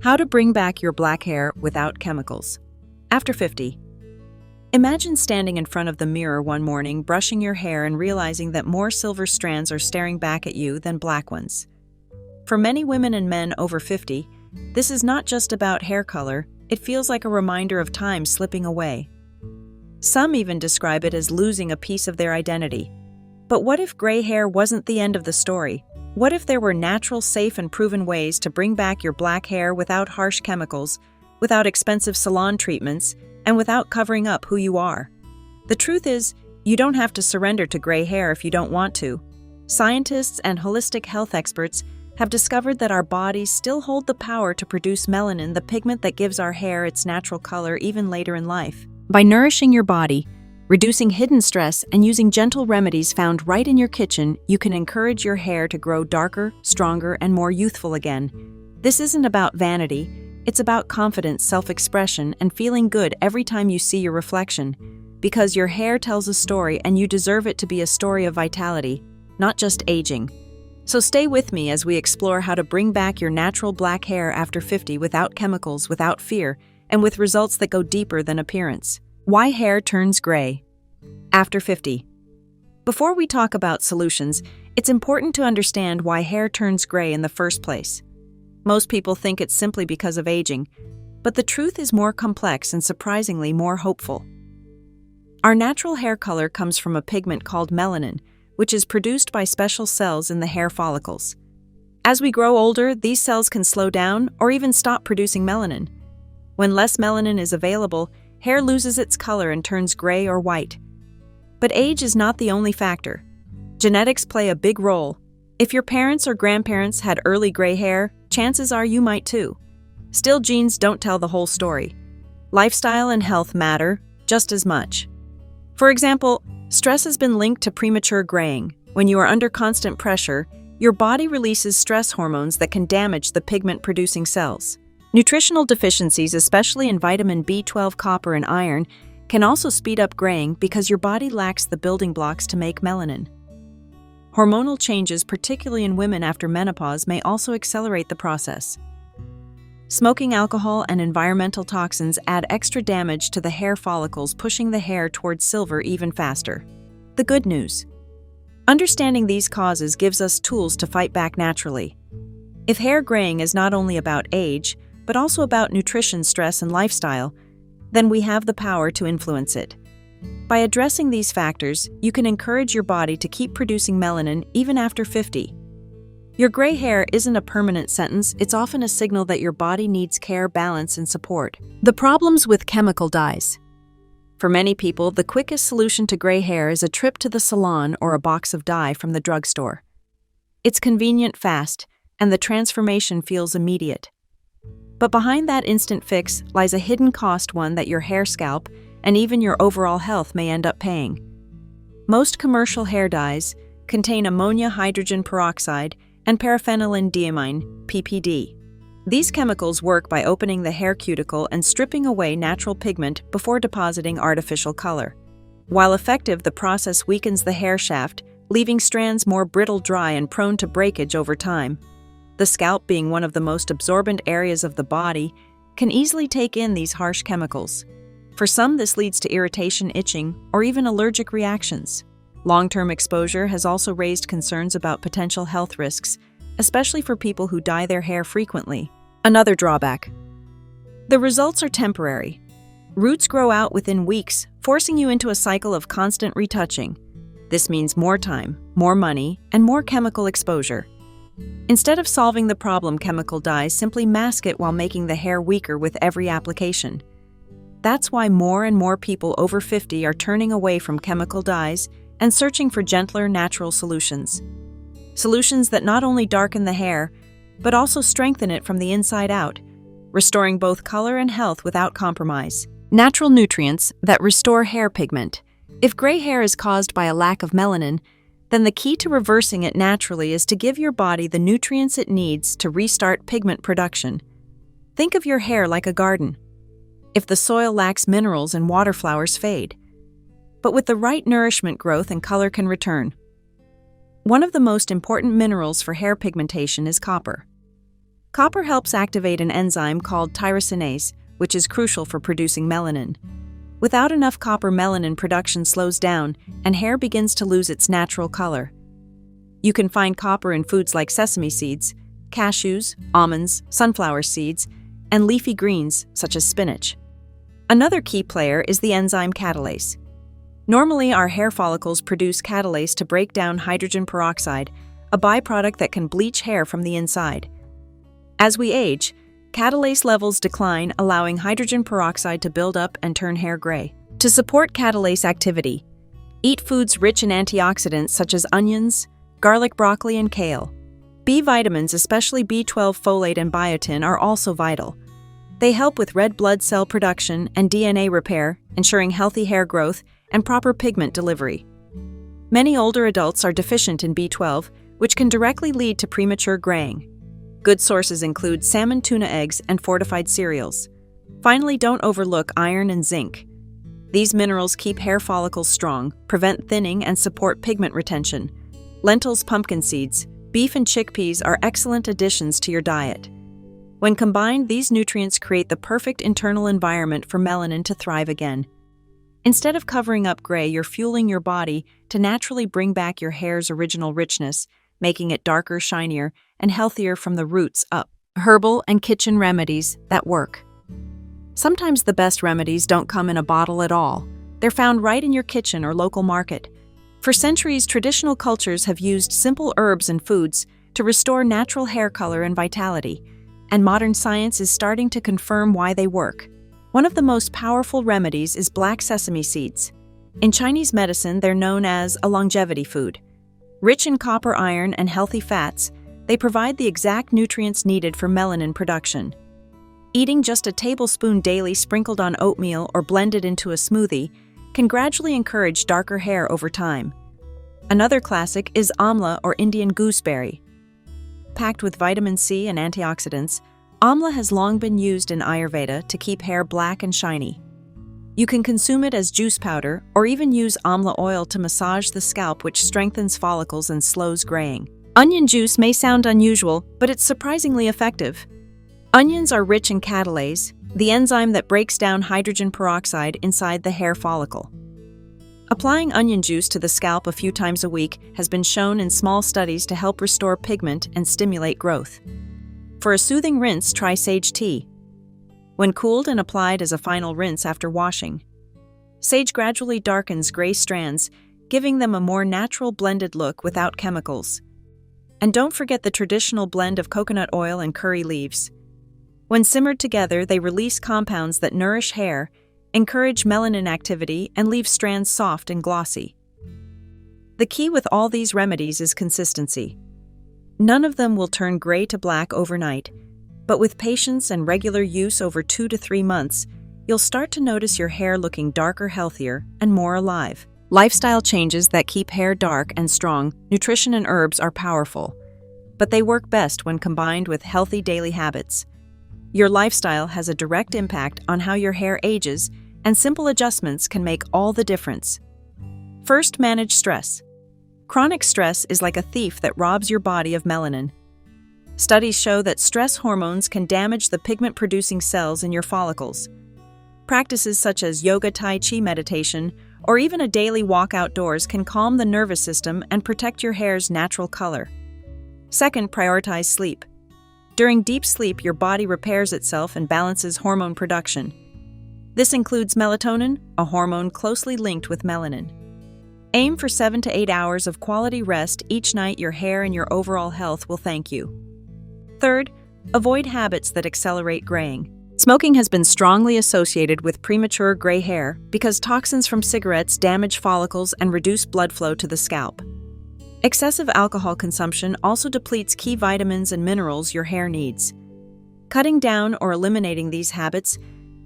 How to bring back your black hair without chemicals. After 50. Imagine standing in front of the mirror one morning, brushing your hair and realizing that more silver strands are staring back at you than black ones. For many women and men over 50, this is not just about hair color, it feels like a reminder of time slipping away. Some even describe it as losing a piece of their identity. But what if gray hair wasn't the end of the story? What if there were natural, safe, and proven ways to bring back your black hair without harsh chemicals, without expensive salon treatments, and without covering up who you are? The truth is, you don't have to surrender to gray hair if you don't want to. Scientists and holistic health experts have discovered that our bodies still hold the power to produce melanin, the pigment that gives our hair its natural color even later in life. By nourishing your body, reducing hidden stress, and using gentle remedies found right in your kitchen, you can encourage your hair to grow darker, stronger, and more youthful again. This isn't about vanity, it's about confidence, self-expression, and feeling good every time you see your reflection. Because your hair tells a story and you deserve it to be a story of vitality, not just aging. So stay with me as we explore how to bring back your natural black hair after 50 without chemicals, without fear, and with results that go deeper than appearance. Why hair turns gray after 50. Before we talk about solutions, it's important to understand why hair turns gray in the first place. Most people think it's simply because of aging, but the truth is more complex and surprisingly more hopeful. Our natural hair color comes from a pigment called melanin, which is produced by special cells in the hair follicles. As we grow older, these cells can slow down or even stop producing melanin. When less melanin is available, hair loses its color and turns gray or white. But age is not the only factor. Genetics play a big role. If your parents or grandparents had early gray hair, chances are you might too. Still, genes don't tell the whole story. Lifestyle and health matter just as much. For example, stress has been linked to premature graying. When you are under constant pressure, your body releases stress hormones that can damage the pigment-producing cells. Nutritional deficiencies, especially in vitamin B12, copper, and iron, can also speed up graying because your body lacks the building blocks to make melanin. Hormonal changes, particularly in women after menopause, may also accelerate the process. Smoking, alcohol, and environmental toxins add extra damage to the hair follicles, pushing the hair towards silver even faster. The good news: understanding these causes gives us tools to fight back naturally. If hair graying is not only about age, but also about nutrition, stress, and lifestyle, then we have the power to influence it. By addressing these factors, you can encourage your body to keep producing melanin even after 50. Your gray hair isn't a permanent sentence, it's often a signal that your body needs care, balance, and support. The problems with chemical dyes. For many people, the quickest solution to gray hair is a trip to the salon or a box of dye from the drugstore. It's convenient, fast, and the transformation feels immediate. But behind that instant fix lies a hidden cost, one that your hair, scalp, and even your overall health may end up paying. Most commercial hair dyes contain ammonia hydrogen peroxide and paraphenylene diamine, PPD. These chemicals work by opening the hair cuticle and stripping away natural pigment before depositing artificial color. While effective, the process weakens the hair shaft, leaving strands more brittle, dry, and prone to breakage over time. The scalp, being one of the most absorbent areas of the body, can easily take in these harsh chemicals. For some, this leads to irritation, itching, or even allergic reactions. Long-term exposure has also raised concerns about potential health risks, especially for people who dye their hair frequently. Another drawback: the results are temporary. Roots grow out within weeks, forcing you into a cycle of constant retouching. This means more time, more money, and more chemical exposure. Instead of solving the problem, chemical dyes simply mask it while making the hair weaker with every application. That's why more and more people over 50 are turning away from chemical dyes and searching for gentler, natural solutions. Solutions that not only darken the hair, but also strengthen it from the inside out, restoring both color and health without compromise. Natural nutrients that restore hair pigment. If gray hair is caused by a lack of melanin, then the key to reversing it naturally is to give your body the nutrients it needs to restart pigment production. Think of your hair like a garden. If the soil lacks minerals and water, flowers fade. But with the right nourishment, growth and color can return. One of the most important minerals for hair pigmentation is copper. Copper helps activate an enzyme called tyrosinase, which is crucial for producing melanin. Without enough copper, melanin production slows down and hair begins to lose its natural color. You can find copper in foods like sesame seeds, cashews, almonds, sunflower seeds, and leafy greens such as spinach. Another key player is the enzyme catalase. Normally, our hair follicles produce catalase to break down hydrogen peroxide, a byproduct that can bleach hair from the inside. As we age, catalase levels decline, allowing hydrogen peroxide to build up and turn hair gray. To support catalase activity, eat foods rich in antioxidants such as onions, garlic, broccoli, and kale. B vitamins, especially B12, folate, and biotin, are also vital. They help with red blood cell production and DNA repair, ensuring healthy hair growth and proper pigment delivery. Many older adults are deficient in B12, which can directly lead to premature graying. Good sources include salmon, tuna, eggs, and fortified cereals. Finally, don't overlook iron and zinc. These minerals keep hair follicles strong, prevent thinning, and support pigment retention. Lentils, pumpkin seeds, beef, and chickpeas are excellent additions to your diet. When combined, these nutrients create the perfect internal environment for melanin to thrive again. Instead of covering up gray, you're fueling your body to naturally bring back your hair's original richness, making it darker, shinier, and healthier from the roots up. Herbal and kitchen remedies that work. Sometimes the best remedies don't come in a bottle at all. They're found right in your kitchen or local market. For centuries, traditional cultures have used simple herbs and foods to restore natural hair color and vitality, and modern science is starting to confirm why they work. One of the most powerful remedies is black sesame seeds. In Chinese medicine, they're known as a longevity food. Rich in copper, iron, and healthy fats, they provide the exact nutrients needed for melanin production. Eating just a tablespoon daily sprinkled on oatmeal or blended into a smoothie can gradually encourage darker hair over time. Another classic is amla or Indian gooseberry. Packed with vitamin C and antioxidants, amla has long been used in Ayurveda to keep hair black and shiny. You can consume it as juice powder or even use amla oil to massage the scalp, which strengthens follicles and slows graying. Onion juice may sound unusual, but it's surprisingly effective. Onions are rich in catalase, the enzyme that breaks down hydrogen peroxide inside the hair follicle. Applying onion juice to the scalp a few times a week has been shown in small studies to help restore pigment and stimulate growth. For a soothing rinse, try sage tea. When cooled and applied as a final rinse after washing, sage gradually darkens gray strands, giving them a more natural blended look without chemicals. And don't forget the traditional blend of coconut oil and curry leaves. When simmered together, they release compounds that nourish hair, encourage melanin activity, and leave strands soft and glossy. The key with all these remedies is consistency. None of them will turn gray to black overnight, but with patience and regular use over 2 to 3 months, you'll start to notice your hair looking darker, healthier, and more alive. Lifestyle changes that keep hair dark and strong, nutrition and herbs are powerful, but they work best when combined with healthy daily habits. Your lifestyle has a direct impact on how your hair ages, and simple adjustments can make all the difference. First, manage stress. Chronic stress is like a thief that robs your body of melanin. Studies show that stress hormones can damage the pigment-producing cells in your follicles. Practices such as yoga, tai chi, meditation, or even a daily walk outdoors can calm the nervous system and protect your hair's natural color. Second, prioritize sleep. During deep sleep, your body repairs itself and balances hormone production. This includes melatonin, a hormone closely linked with melanin. Aim for 7 to 8 hours of quality rest each night. Your hair and your overall health will thank you. Third, avoid habits that accelerate graying. Smoking has been strongly associated with premature gray hair because toxins from cigarettes damage follicles and reduce blood flow to the scalp. Excessive alcohol consumption also depletes key vitamins and minerals your hair needs. Cutting down or eliminating these habits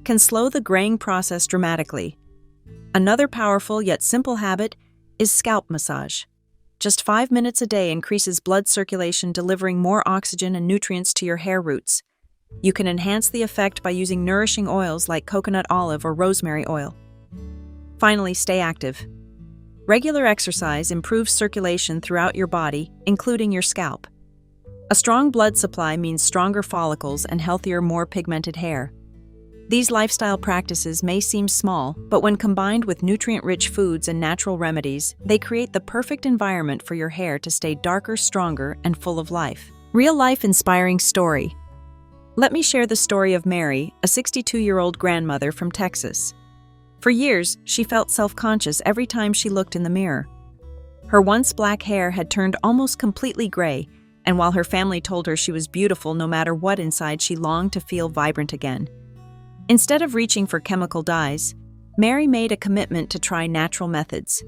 can slow the graying process dramatically. Another powerful yet simple habit is scalp massage. Just 5 minutes a day increases blood circulation, delivering more oxygen and nutrients to your hair roots. You can enhance the effect by using nourishing oils like coconut olive or rosemary oil. Finally, stay active. Regular exercise improves circulation throughout your body, including your scalp. A strong blood supply means stronger follicles and healthier, more pigmented hair. These lifestyle practices may seem small, but when combined with nutrient-rich foods and natural remedies, they create the perfect environment for your hair to stay darker, stronger, and full of life. Real-life inspiring story. Let me share the story of Mary, a 62-year-old grandmother from Texas. For years, she felt self-conscious every time she looked in the mirror. Her once black hair had turned almost completely gray, and while her family told her she was beautiful no matter what, inside she longed to feel vibrant again. Instead of reaching for chemical dyes, Mary made a commitment to try natural methods.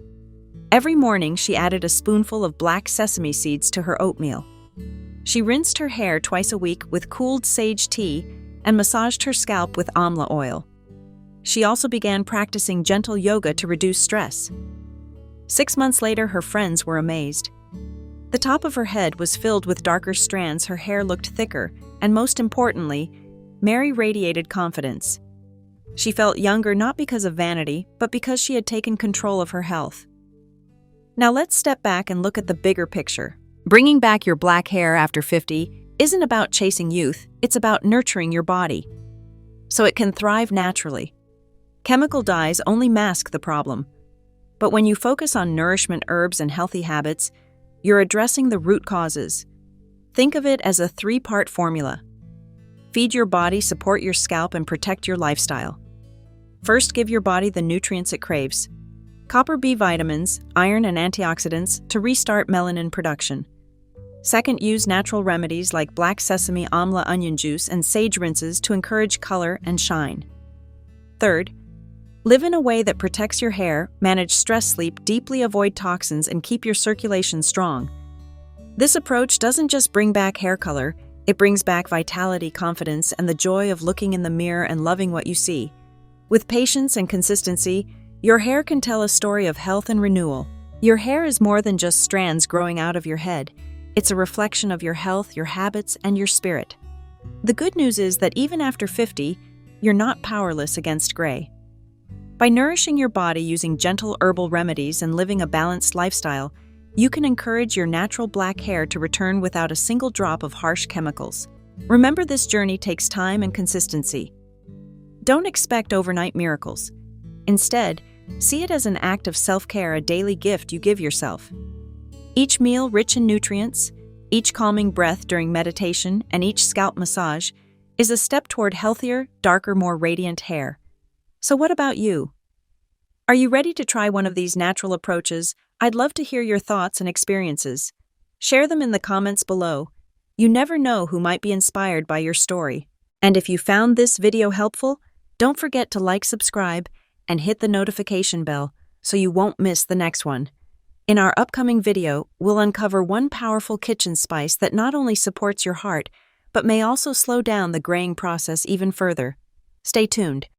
Every morning, she added a spoonful of black sesame seeds to her oatmeal. She rinsed her hair twice a week with cooled sage tea and massaged her scalp with amla oil. She also began practicing gentle yoga to reduce stress. 6 months later, her friends were amazed. The top of her head was filled with darker strands, her hair looked thicker, and most importantly, Mary radiated confidence. She felt younger not because of vanity, but because she had taken control of her health. Now let's step back and look at the bigger picture. Bringing back your black hair after 50 isn't about chasing youth, it's about nurturing your body so it can thrive naturally. Chemical dyes only mask the problem, but when you focus on nourishment, herbs, and healthy habits, you're addressing the root causes. Think of it as a 3-part formula. Feed your body, support your scalp, and protect your lifestyle. First, give your body the nutrients it craves. Copper B vitamins, iron, and antioxidants to restart melanin production. Second, use natural remedies like black sesame, amla, onion juice, and sage rinses to encourage color and shine. Third, live in a way that protects your hair, manage stress, sleep deeply, avoid toxins, and keep your circulation strong. This approach doesn't just bring back hair color, it brings back vitality, confidence, and the joy of looking in the mirror and loving what you see. With patience and consistency, your hair can tell a story of health and renewal. Your hair is more than just strands growing out of your head. It's a reflection of your health, your habits, and your spirit. The good news is that even after 50, you're not powerless against gray. By nourishing your body using gentle herbal remedies and living a balanced lifestyle, you can encourage your natural black hair to return without a single drop of harsh chemicals. Remember, this journey takes time and consistency. Don't expect overnight miracles. Instead, see it as an act of self-care, a daily gift you give yourself. Each meal rich in nutrients, each calming breath during meditation, and each scalp massage is a step toward healthier, darker, more radiant hair. So what about you? Are you ready to try one of these natural approaches? I'd love to hear your thoughts and experiences. Share them in the comments below. You never know who might be inspired by your story. And if you found this video helpful, don't forget to like, subscribe, and hit the notification bell so you won't miss the next one. In our upcoming video, we'll uncover one powerful kitchen spice that not only supports your heart, but may also slow down the graying process even further. Stay tuned.